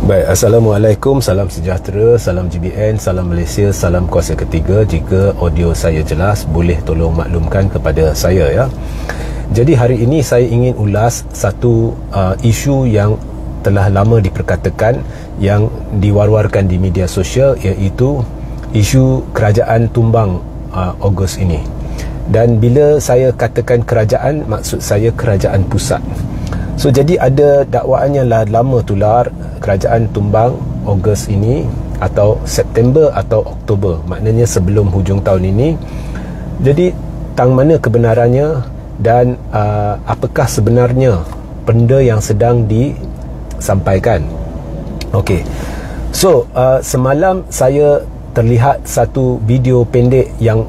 Baik, Assalamualaikum, salam sejahtera, salam GBN, salam Malaysia, salam kuasa ketiga. Jika audio saya jelas, boleh tolong maklumkan kepada saya ya. Jadi hari ini saya ingin ulas satu isu yang telah lama diperkatakan, yang diwar-warkan di media sosial, iaitu isu kerajaan tumbang Ogos ini. Dan bila saya katakan kerajaan, maksud saya kerajaan pusat. So jadi ada dakwaan yang lama tular, kerajaan tumbang Ogos ini atau September atau Oktober, maknanya sebelum hujung tahun ini. Jadi tang mana kebenarannya dan apakah sebenarnya benda yang sedang disampaikan. Okey. So semalam saya terlihat satu video pendek yang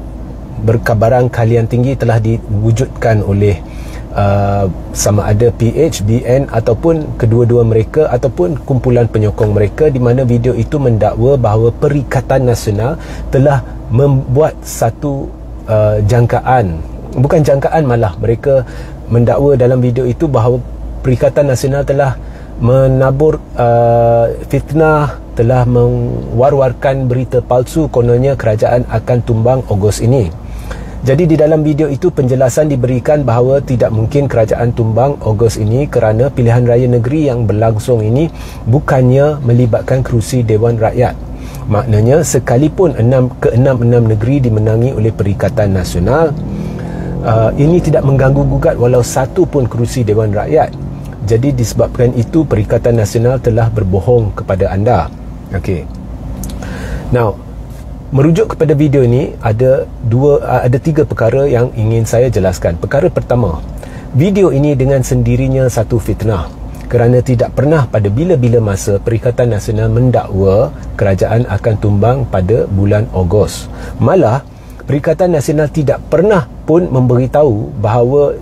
berkabaran kalian tinggi telah diwujudkan oleh sama ada PH, BN ataupun kedua-dua mereka ataupun kumpulan penyokong mereka, di mana video itu mendakwa bahawa Perikatan Nasional telah membuat satu jangkaan, bukan jangkaan, malah mereka mendakwa dalam video itu bahawa Perikatan Nasional telah menabur fitnah, telah mewar-warkan berita palsu kononnya kerajaan akan tumbang Ogos ini. Jadi di dalam video itu penjelasan diberikan bahawa tidak mungkin kerajaan tumbang Ogos ini kerana pilihan raya negeri yang berlangsung ini bukannya melibatkan kerusi Dewan Rakyat. Maknanya sekalipun 6 negeri dimenangi oleh Perikatan Nasional, ini tidak mengganggu-gugat walau satu pun kerusi Dewan Rakyat. Jadi disebabkan itu Perikatan Nasional telah berbohong kepada anda. Okey. Now, merujuk kepada video ini, ada tiga perkara yang ingin saya jelaskan. Perkara pertama, video ini dengan sendirinya satu fitnah, kerana tidak pernah pada bila-bila masa Perikatan Nasional mendakwa kerajaan akan tumbang pada bulan Ogos. Malah Perikatan Nasional tidak pernah pun memberitahu bahawa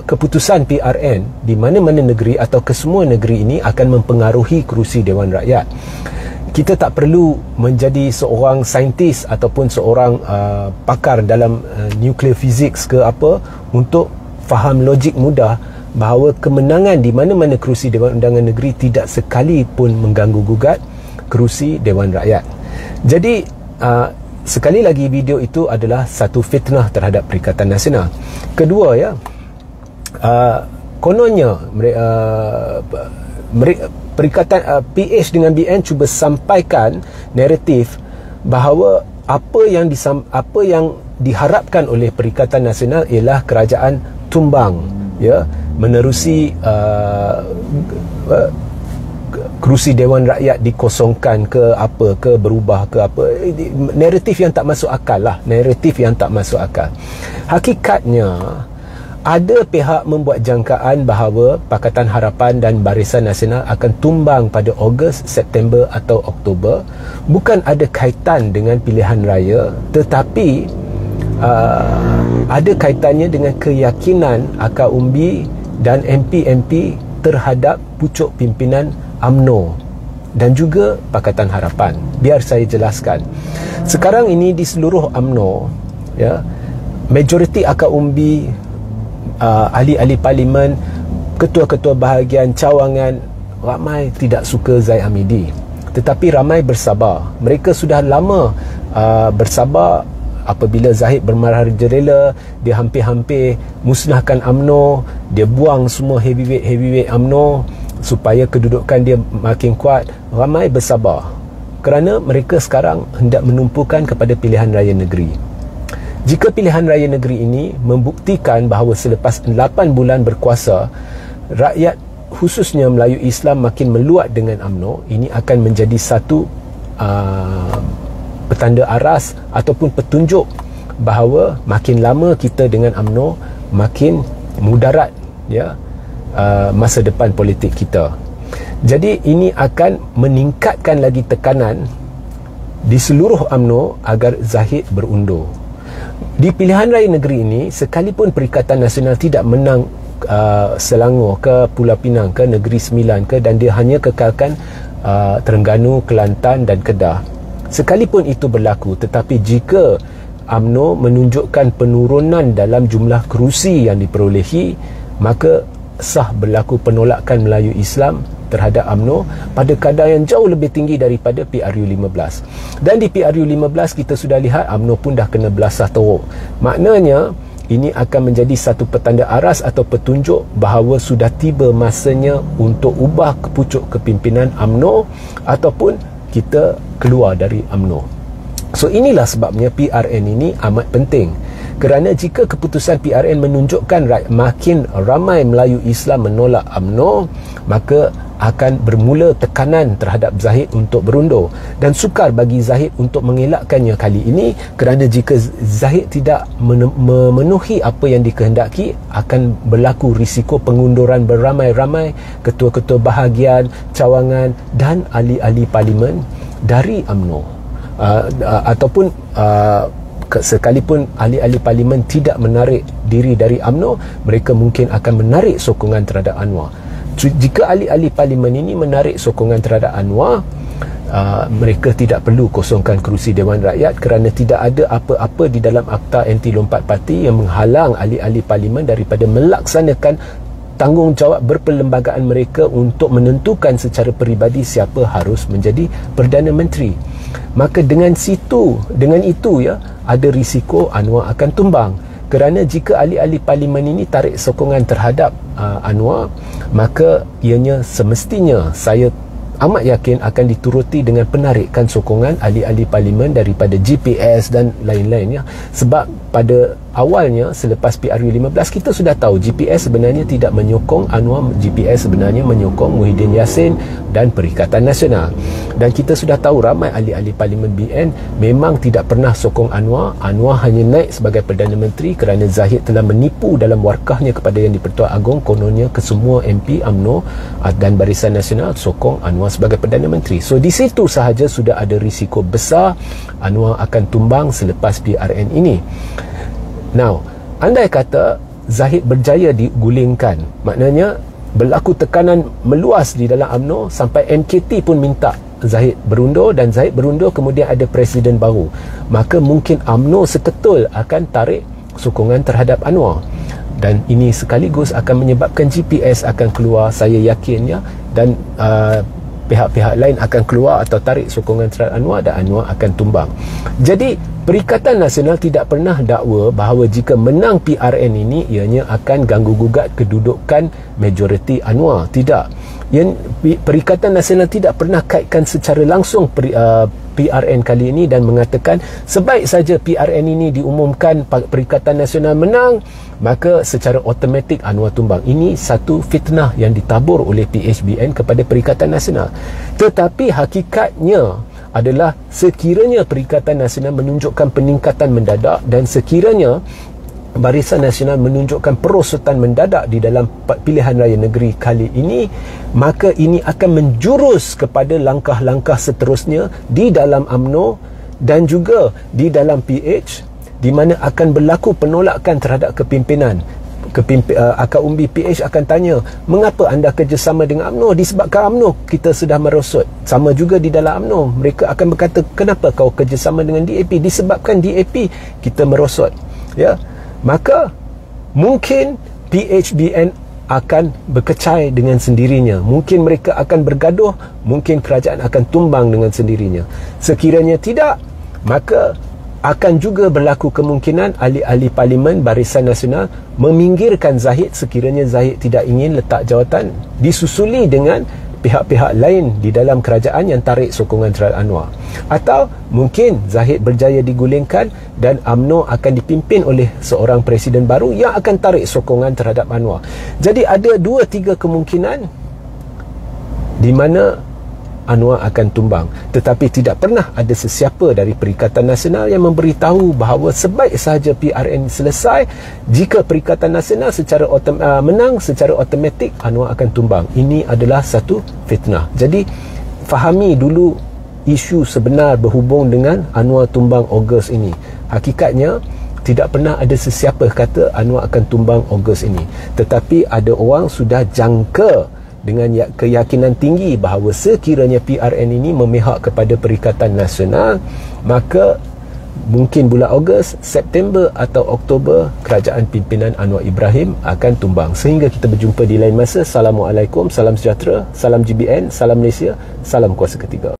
keputusan PRN di mana-mana negeri atau kesemua negeri ini akan mempengaruhi kerusi Dewan Rakyat. Kita tak perlu menjadi seorang saintis ataupun seorang pakar dalam nuclear physics ke apa untuk faham logik mudah bahawa kemenangan di mana-mana kerusi Dewan Undangan Negeri tidak sekali pun mengganggu-gugat kerusi Dewan Rakyat. Jadi sekali lagi video itu adalah satu fitnah terhadap Perikatan Nasional. Kedua ya, kononnya Perikatan PH dengan BN cuba sampaikan naratif bahawa apa yang diharapkan oleh Perikatan Nasional ialah kerajaan tumbang ya, menerusi kerusi Dewan Rakyat dikosongkan ke apa ke, berubah ke apa. Naratif yang tak masuk akal lah, naratif yang tak masuk akal. Hakikatnya ada pihak membuat jangkaan bahawa Pakatan Harapan dan Barisan Nasional akan tumbang pada Ogos, September atau Oktober. Bukan ada kaitan dengan pilihan raya, tetapi ada kaitannya dengan keyakinan akar umbi dan MP-MP terhadap pucuk pimpinan UMNO dan juga Pakatan Harapan. Biar saya jelaskan. Sekarang ini di seluruh UMNO ya, majoriti akar umbi, ahli-ahli parlimen, ketua-ketua bahagian, cawangan, ramai tidak suka Zai Hamidi. Tetapi ramai bersabar. Mereka sudah lama bersabar apabila Zahid bermarhajalela, dia hampir-hampir musnahkan UMNO, dia buang semua heavyweight UMNO supaya kedudukan dia makin kuat. Ramai bersabar kerana mereka sekarang hendak menumpukan kepada pilihan raya negeri. Jika pilihan raya negeri ini membuktikan bahawa selepas 8 bulan berkuasa, rakyat khususnya Melayu Islam makin meluat dengan UMNO, ini akan menjadi satu petanda aras ataupun petunjuk bahawa makin lama kita dengan UMNO, makin mudarat ya masa depan politik kita. Jadi ini akan meningkatkan lagi tekanan di seluruh UMNO agar Zahid berundur. Di pilihan raya negeri ini, sekalipun Perikatan Nasional tidak menang Selangor ke, Pulau Pinang ke, Negeri Sembilan ke, dan dia hanya kekalkan Terengganu, Kelantan dan Kedah, sekalipun itu berlaku, tetapi jika UMNO menunjukkan penurunan dalam jumlah kerusi yang diperolehi, maka sah berlaku penolakan Melayu Islam terhadap UMNO pada kadar yang jauh lebih tinggi daripada PRU15. Dan di PRU15 kita sudah lihat UMNO pun dah kena belasah teruk. Maknanya ini akan menjadi satu petanda aras atau petunjuk bahawa sudah tiba masanya untuk ubah kepucuk kepimpinan UMNO ataupun kita keluar dari UMNO. So inilah sebabnya PRN ini amat penting. Kerana jika keputusan PRN menunjukkan makin ramai Melayu Islam menolak UMNO, maka akan bermula tekanan terhadap Zahid untuk berundur. Dan sukar bagi Zahid untuk mengelakkannya kali ini, kerana jika Zahid tidak memenuhi apa yang dikehendaki, akan berlaku risiko pengunduran beramai-ramai ketua-ketua bahagian, cawangan dan ahli-ahli parlimen dari UMNO. Ataupun sekalipun ahli-ahli parlimen tidak menarik diri dari UMNO, mereka mungkin akan menarik sokongan terhadap Anwar. Jika ahli-ahli parlimen ini menarik sokongan terhadap Anwar, mereka tidak perlu kosongkan kerusi Dewan Rakyat, kerana tidak ada apa-apa di dalam Akta Anti Lompat Parti yang menghalang ahli-ahli parlimen daripada melaksanakan tanggungjawab berperlembagaan mereka untuk menentukan secara peribadi siapa harus menjadi Perdana Menteri. Maka dengan itu ya, ada risiko Anwar akan tumbang. Kerana jika ahli-ahli parlimen ini tarik sokongan terhadap Anwar, maka ianya semestinya, saya amat yakin, akan dituruti dengan penarikan sokongan ahli-ahli parlimen daripada GPS dan lain-lainnya. Sebab pada awalnya selepas PRU15 kita sudah tahu GPS sebenarnya tidak menyokong Anwar, GPS sebenarnya menyokong Muhyiddin Yassin dan Perikatan Nasional. Dan kita sudah tahu ramai ahli-ahli parlimen BN memang tidak pernah sokong Anwar. Anwar hanya naik sebagai Perdana Menteri kerana Zahid telah menipu dalam warkahnya kepada Yang di-Pertuan Agong, kononnya kesemua MP UMNO dan Barisan Nasional sokong Anwar sebagai Perdana Menteri. So di situ sahaja sudah ada risiko besar Anwar akan tumbang selepas PRN ini. Now, andai kata Zahid berjaya digulingkan, maknanya berlaku tekanan meluas di dalam UMNO sampai MKT pun minta Zahid berundur, dan Zahid berundur kemudian ada presiden baru, maka mungkin UMNO seketul akan tarik sokongan terhadap Anwar. Dan ini sekaligus akan menyebabkan GPS akan keluar, saya yakin ya, dan pihak-pihak lain akan keluar atau tarik sokongan terhadap Anwar, dan Anwar akan tumbang. Jadi Perikatan Nasional tidak pernah dakwa bahawa jika menang PRN ini ianya akan ganggu-gugat kedudukan majoriti Anwar. Tidak. Perikatan Nasional tidak pernah kaitkan secara langsung PRN kali ini dan mengatakan sebaik saja PRN ini diumumkan Perikatan Nasional menang, maka secara automatik Anwar tumbang. Ini satu fitnah yang ditabur oleh PHBN kepada Perikatan Nasional. Tetapi hakikatnya adalah sekiranya Perikatan Nasional menunjukkan peningkatan mendadak dan sekiranya Barisan Nasional menunjukkan perosotan mendadak di dalam pilihan raya negeri kali ini, maka ini akan menjurus kepada langkah-langkah seterusnya di dalam UMNO dan juga di dalam PH, di mana akan berlaku penolakan terhadap kepimpinan. Akar umbi PH akan tanya, mengapa anda kerjasama dengan UMNO? Disebabkan UMNO kita sudah merosot. Sama juga di dalam UMNO, mereka akan berkata, kenapa kau kerjasama dengan DAP? Disebabkan DAP kita merosot. Ya, maka mungkin PHBN akan berkecai dengan sendirinya. Mungkin mereka akan bergaduh, mungkin kerajaan akan tumbang dengan sendirinya. Sekiranya tidak, maka akan juga berlaku kemungkinan ahli-ahli parlimen Barisan Nasional meminggirkan Zahid sekiranya Zahid tidak ingin letak jawatan, disusuli dengan pihak-pihak lain di dalam kerajaan yang tarik sokongan terhadap Anwar. Atau mungkin Zahid berjaya digulingkan dan UMNO akan dipimpin oleh seorang presiden baru yang akan tarik sokongan terhadap Anwar. Jadi ada 2-3 kemungkinan di mana Anwar akan tumbang. Tetapi tidak pernah ada sesiapa dari Perikatan Nasional yang memberitahu bahawa sebaik sahaja PRN selesai, jika Perikatan Nasional secara menang secara automatik Anwar akan tumbang. Ini adalah satu fitnah. Jadi fahami dulu isu sebenar berhubung dengan Anwar tumbang Ogos ini. Hakikatnya tidak pernah ada sesiapa kata Anwar akan tumbang Ogos ini. Tetapi ada orang sudah jangka dengan keyakinan tinggi bahawa sekiranya PRN ini memihak kepada Perikatan Nasional, maka Mungkin bulan Ogos, September atau Oktober, kerajaan pimpinan Anwar Ibrahim akan tumbang. Sehingga kita berjumpa di lain masa. Assalamualaikum, salam sejahtera, salam GBN, salam Malaysia, salam kuasa ketiga.